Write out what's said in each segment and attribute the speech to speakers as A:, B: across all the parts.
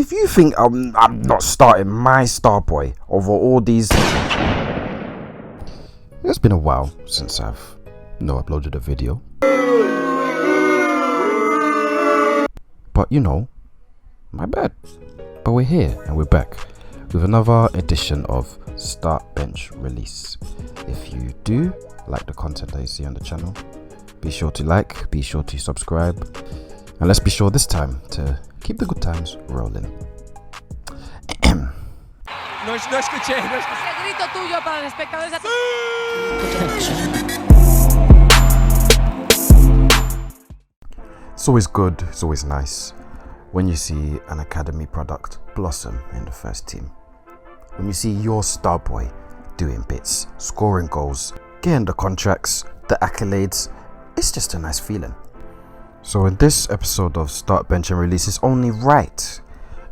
A: If you think I'm not starting my star boy over all these... It's been a while since I've uploaded a video. But you know, my bad. But we're here and we're back with another edition of Start Bench Release. If you do like the content that you see on the channel, be sure to like, be sure to subscribe, and let's be sure this time to keep the good times rolling.
B: No escuché.
C: Ese grito tuyo para los espectadores.
A: It's always good, it's always nice when you see an academy product blossom in the first team. When you see your star boy doing bits, scoring goals, getting the contracts, the accolades, it's just a nice feeling. So in this episode of Start Bench and Release, it's only right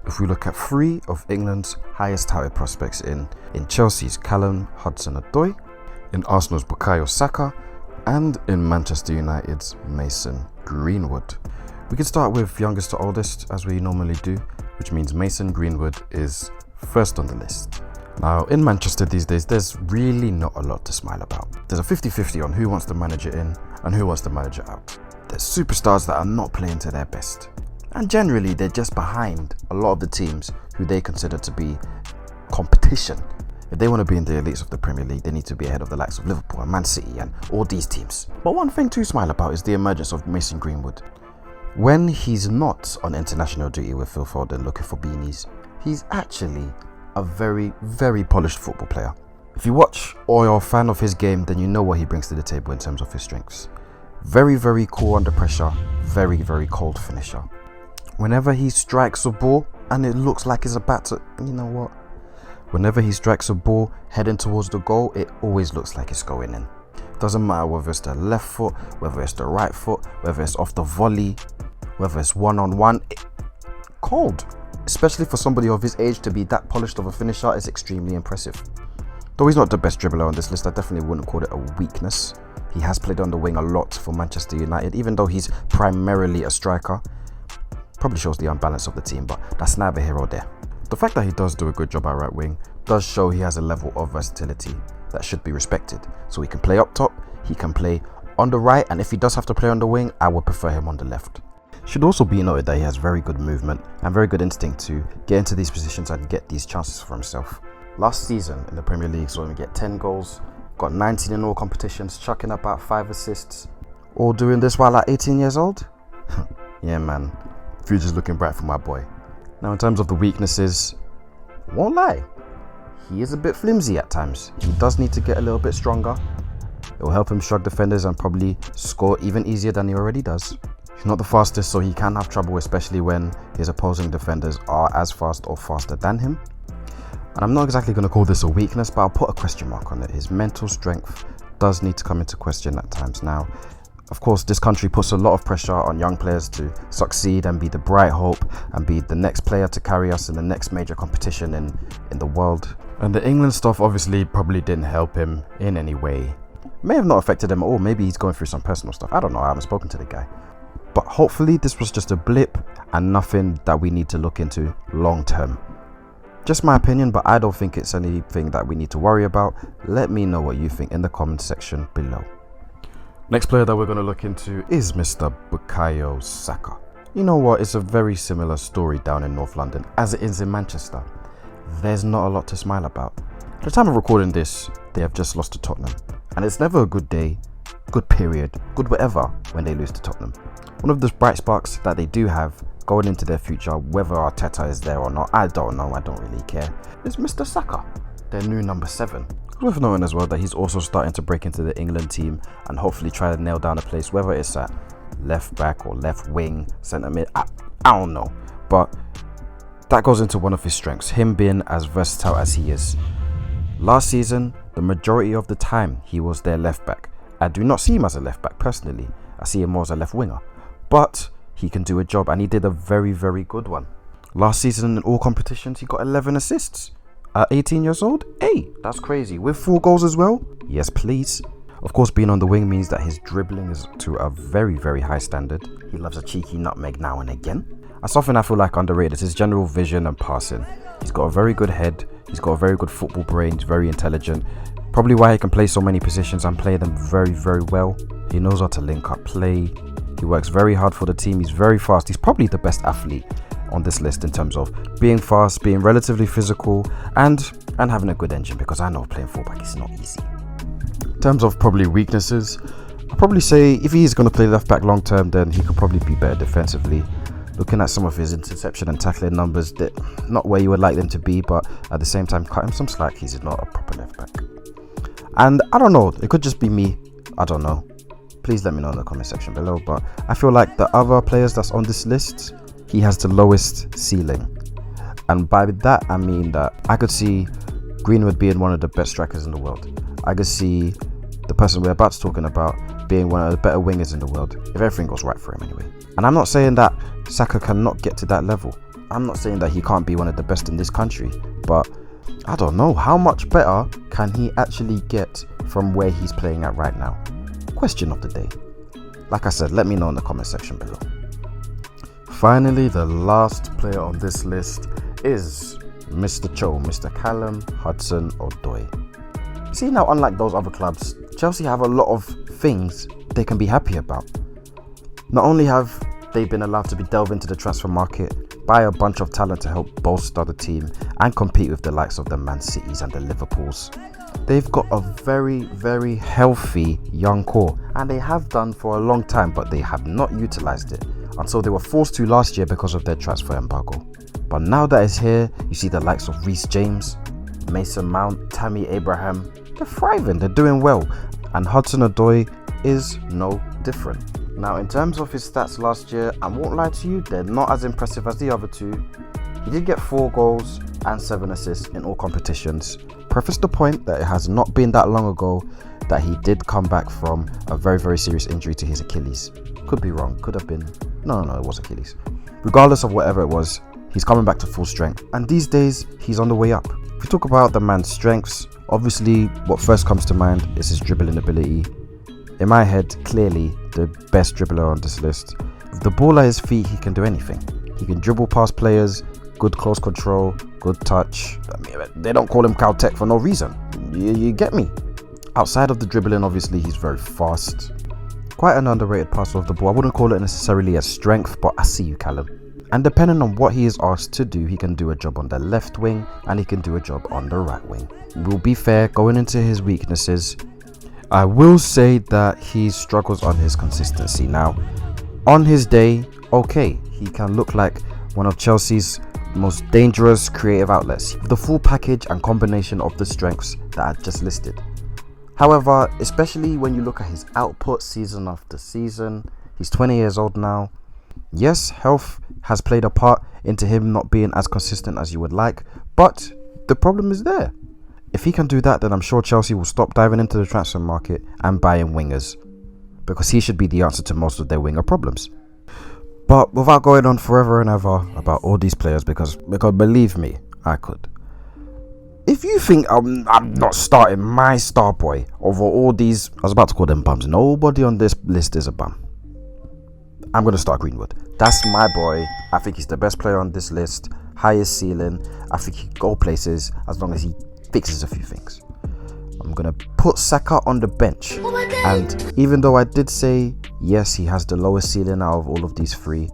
A: if we look at three of England's highest touted prospects in Chelsea's Callum, Hudson Odoi, in Arsenal's Bukayo, Saka, and in Manchester United's Mason Greenwood. We can start with youngest to oldest as we normally do, which means Mason Greenwood is first on the list. Now in Manchester these days, there's really not a lot to smile about. There's a 50-50 on who wants the manager in and who wants the manager out. There's superstars that are not playing to their best, and generally they're just behind a lot of the teams who they consider to be competition. If they want to be in the elites of the Premier League, they need to be ahead of the likes of Liverpool and Man City and all these teams. But one thing to smile about is the emergence of Mason Greenwood. When he's not on international duty with Phil Foden looking for beanies, he's actually a very, very polished football player. If you watch or you're a fan of his game, then you know what he brings to the table in terms of his strengths. Very, very cool under pressure, very, very cold finisher. Whenever he strikes a ball and it looks like it's about to, whenever he strikes a ball heading towards the goal, it always looks like it's going in. Doesn't matter whether it's the left foot, whether it's the right foot, whether it's off the volley, whether it's one-on-one. Cold. Especially for somebody of his age to be that polished of a finisher is extremely impressive. Though he's not the best dribbler on this list, I definitely wouldn't call it a weakness. He has played on the wing a lot for Manchester United, even though he's primarily a striker. Probably shows the unbalance of the team, but that's neither here or there. The fact that he does do a good job at right wing does show he has a level of versatility that should be respected. So he can play up top, he can play on the right, and if he does have to play on the wing, I would prefer him on the left. Should also be noted that he has very good movement and very good instinct to get into these positions and get these chances for himself. Last season in the Premier League saw him get 10 goals, got 19 in all competitions, chucking about 5 assists. All doing this while at 18 years old? Yeah man, future's looking bright for my boy. Now in terms of the weaknesses, won't lie, he is a bit flimsy at times. He does need to get a little bit stronger. It will help him shrug defenders and probably score even easier than he already does. He's not the fastest, so he can have trouble, especially when his opposing defenders are as fast or faster than him. And I'm not exactly going to call this a weakness, but I'll put a question mark on it. His mental strength does need to come into question at times. Now, of course, this country puts a lot of pressure on young players to succeed and be the bright hope and be the next player to carry us in the next major competition in the world. And the England stuff obviously probably didn't help him in any way. May have not affected him at all. Maybe he's going through some personal stuff. I don't know. I haven't spoken to the guy. But hopefully this was just a blip and nothing that we need to look into long term. Just my opinion, but I don't think it's anything that we need to worry about. Let me know what you think in the comment section below. Next player that we're going to look into is Mr. Bukayo Saka. You know what, it's a very similar story down in North London as it is in Manchester. There's not a lot to smile about. At the time of recording this, they have just lost to Tottenham. And it's never a good day, good period, good whatever when they lose to Tottenham. One of the bright sparks that they do have going into their future, whether Arteta is there or not, I don't know, I don't really care, is Mr. Saka, their new number 7. Worth knowing as well that he's also starting to break into the England team and hopefully try to nail down a place, whether it's at left back or left wing, centre mid, I don't know. But that goes into one of his strengths, him being as versatile as he is. Last season, the majority of the time he was their left back. I do not see him as a left back personally, I see him more as a left winger. But he can do a job, and he did a very, very good one. Last season in all competitions, he got 11 assists. At 18 years old? Hey, that's crazy. With 4 goals as well? Yes, please. Of course, being on the wing means that his dribbling is to a very, very high standard. He loves a cheeky nutmeg now and again. And something I feel like underrated is his general vision and passing. He's got a very good head. He's got a very good football brain. He's very intelligent. Probably why he can play so many positions and play them very, very well. He knows how to link up play. He works very hard for the team. He's very fast. He's probably the best athlete on this list in terms of being fast, being relatively physical, and having a good engine, because I know playing fullback is not easy. In terms of probably weaknesses, I'd probably say if he is going to play left back long term, then he could probably be better defensively. Looking at some of his interception and tackling numbers, they're not where you would like them to be, but at the same time, cut him some slack. He's not a proper left back. And I don't know, it could just be me. I don't know. Please let me know in the comment section below. But I feel like the other players that's on this list, he has the lowest ceiling. And by that, I mean that I could see Greenwood being one of the best strikers in the world. I could see the person we're about to talking about being one of the better wingers in the world, if everything goes right for him anyway. And I'm not saying that Saka cannot get to that level. I'm not saying that he can't be one of the best in this country, but I don't know, how much better can he actually get from where he's playing at right now? Question of the day. Like I said, let me know in the comment section below. Finally, the last player on this list is Mr. Cho, Mr. Callum Hudson Odoi. See, now unlike those other clubs, Chelsea have a lot of things they can be happy about. Not only have they been allowed to delve into the transfer market, buy a bunch of talent to help bolster the team and compete with the likes of the Man Cities and the Liverpools. They've got a very, very healthy young core, and they have done for a long time, but they have not utilised it until they were forced to last year because of their transfer embargo. But now that it's here, you see the likes of Reece James, Mason Mount, Tammy Abraham. They're thriving, they're doing well, and Hudson Odoi is no different. Now, in terms of his stats last year, I won't lie to you, they're not as impressive as the other two. He did get 4 goals and 7 assists in all competitions. Preface the point that it has not been that long ago that he did come back from a very, very serious injury to his Achilles. Could be wrong, could have been. No, it was Achilles. Regardless of whatever it was, he's coming back to full strength, and these days he's on the way up. If we talk about the man's strengths, obviously what first comes to mind is his dribbling ability. In my head, clearly the best dribbler on this list. With the ball at his feet, he can do anything. He can dribble past players, good close control, good touch. I mean, they don't call him Caltech for no reason. You get me? Outside of the dribbling, obviously he's very fast. Quite an underrated passer of the ball. I wouldn't call it necessarily a strength, but I see you, Callum. And depending on what he is asked to do, he can do a job on the left wing and he can do a job on the right wing. We'll be fair, going into his weaknesses, I will say that he struggles on his consistency. Now, on his day, okay, he can look like one of Chelsea's most dangerous creative outlets. The full package and combination of the strengths that I just listed. However, especially when you look at his output season after season, he's 20 years old now. Yes, health has played a part into him not being as consistent as you would like, but the problem is there. If he can do that, then I'm sure Chelsea will stop diving into the transfer market and buying wingers, because he should be the answer to most of their winger problems. But without going on forever and ever about all these players, because believe me, I could. If you think I'm not starting my star boy over all these, I was about to call them bums. Nobody on this list is a bum. I'm going to start Greenwood. That's my boy. I think he's the best player on this list. Highest ceiling. I think he can go places as long as he fixes a few things. I'm going to put Saka on the bench. And even though I did say, yes, he has the lowest ceiling out of all of these 3,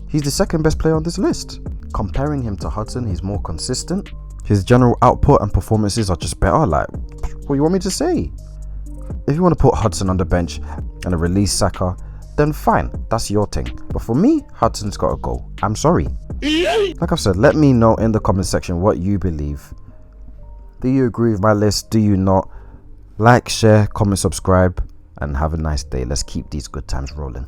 A: he's the second best player on this list. Comparing him to Hudson, he's more consistent. His general output and performances are just better. Like, what do you want me to say? If you want to put Hudson on the bench and release Saka, then fine, that's your thing. But for me, Hudson's got to go. I'm sorry. Like I've said, let me know in the comment section what you believe. Do you agree with my list? Do you not? Like, share, comment, subscribe, and have a nice day. Let's keep these good times rolling.